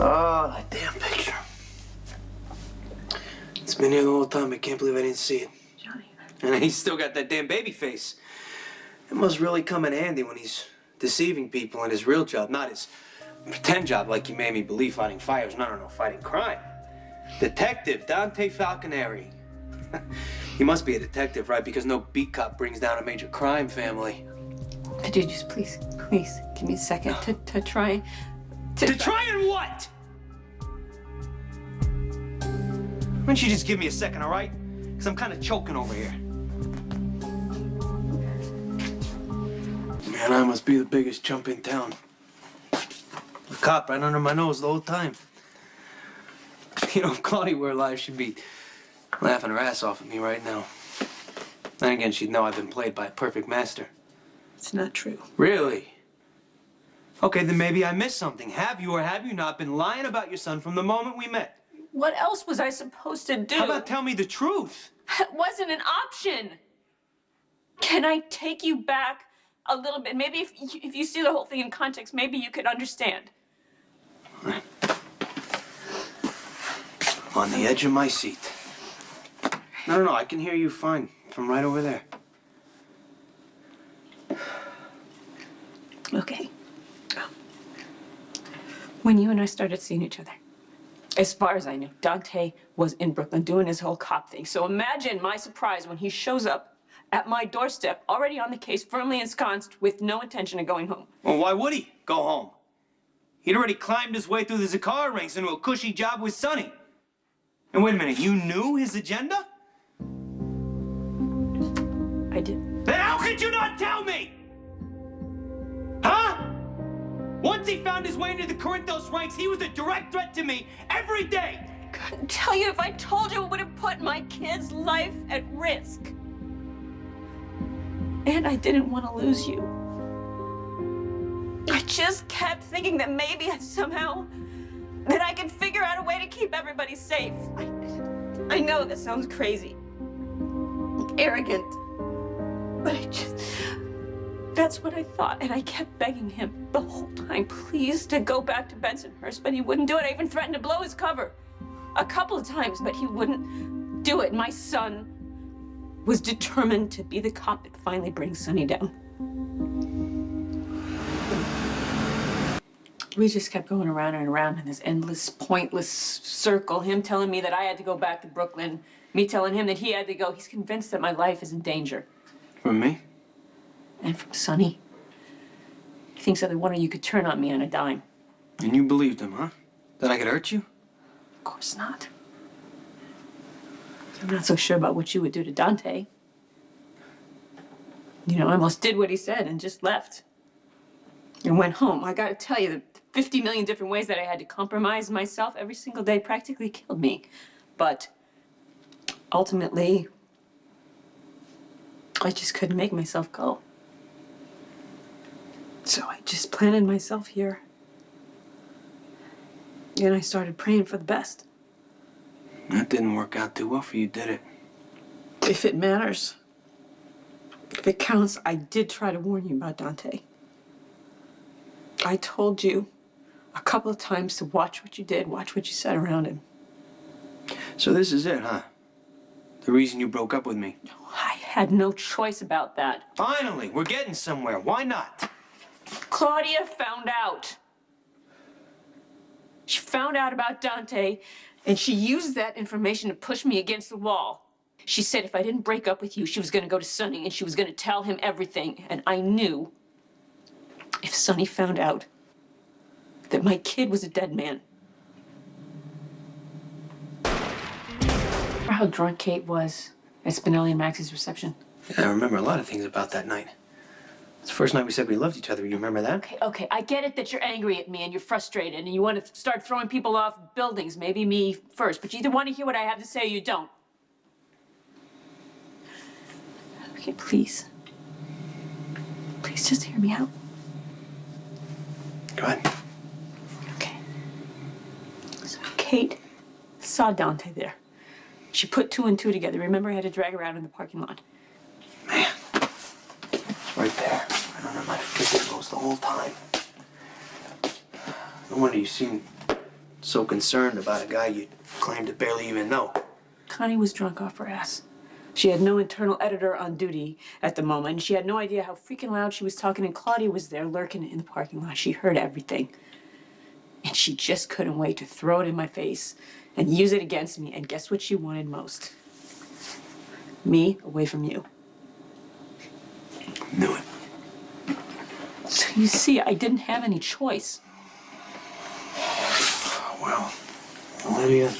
Oh, that damn picture. It's been here the whole time. I can't believe I didn't see it. Johnny. And he's still got that damn baby face. It must really come in handy when he's deceiving people in his real job, not his pretend job like you made me believe fighting fires. No, fighting crime. Detective Dante Falconeri. He must be a detective, right? Because no beat cop brings down a major crime family. Could you just please give me a second to try? To try and what? Why don't you just give me a second, all right? Because I'm kind of choking over here. Man, I must be the biggest chump in town. The cop right under my nose the whole time. You know, if Claudia were alive, she'd be laughing her ass off at me right now. Then again, she'd know I've been played by a perfect master. It's not true. Really? Okay, then maybe I missed something. Have you or have you not been lying about your son from the moment we met? What else was I supposed to do? How about tell me the truth? It wasn't an option. Can I take you back a little bit? Maybe if you see the whole thing in context, maybe you could understand. I'm on the edge of my seat. No, I can hear you fine from right over there. Okay. When you and I started seeing each other, as far as I knew, Dante was in Brooklyn doing his whole cop thing. So imagine my surprise when he shows up at my doorstep, already on the case, firmly ensconced, with no intention of going home. Well, why would he go home? He'd already climbed his way through the Zakar ranks into a cushy job with Sonny. And wait a minute, you knew his agenda? I did. Then how could you not tell me? Huh? Once he found his way into the Corinthos ranks, he was a direct threat to me every day. I couldn't tell you. If I told you, it would have put my kid's life at risk. And I didn't want to lose you. I just kept thinking that maybe somehow that I could figure out a way to keep everybody safe. I know that sounds crazy, arrogant, but that's what I thought. And I kept begging him the whole time, please, to go back to Bensonhurst, but he wouldn't do it. I even threatened to blow his cover a couple of times, but he wouldn't do it. My son was determined to be the cop that finally brings Sonny down. We just kept going around and around in this endless, pointless circle. Him telling me that I had to go back to Brooklyn. Me telling him that he had to go. He's convinced that my life is in danger. From me? And from Sonny. He thinks either one of you could turn on me on a dime. And you believed him, huh? That I could hurt you? Of course not. I'm not so sure about what you would do to Dante. You know, I almost did what he said and just left. And went home. I gotta tell you, the 50 million different ways that I had to compromise myself every single day practically killed me. But ultimately, I just couldn't make myself go. So I just planted myself here. And I started praying for the best. That didn't work out too well for you, did it? If it matters, if it counts, I did try to warn you about Dante. I told you a couple of times to watch what you did, watch what you said around him. So this is it, huh? The reason you broke up with me? I had no choice about that. Finally, we're getting somewhere. Why not? Claudia found out. She found out about Dante, and she used that information to push me against the wall. She said if I didn't break up with you, she was going to go to Sonny, and she was going to tell him everything. And I knew if Sonny found out that my kid was a dead man. Remember how drunk Kate was at Spinelli and Max's reception? Yeah, I remember a lot of things about that night. It's the first night we said we loved each other. You remember that? Okay, I get it that you're angry at me and you're frustrated and you want to start throwing people off buildings, maybe me first, but you either want to hear what I have to say or you don't. Okay, please. Please just hear me out. Go ahead. Okay. So Kate saw Dante there. She put two and two together. Remember, I had to drag her out in the parking lot. Man, it's right there. Right under my fingernails the whole time. No wonder you seem so concerned about a guy you claim to barely even know? Connie was drunk off her ass. She had no internal editor on duty at the moment, and she had no idea how freaking loud she was talking, and Claudia was there lurking in the parking lot. She heard everything. And she just couldn't wait to throw it in my face and use it against me, and guess what she wanted most? Me away from you. Knew it. So you see, I didn't have any choice. Well, Olivia,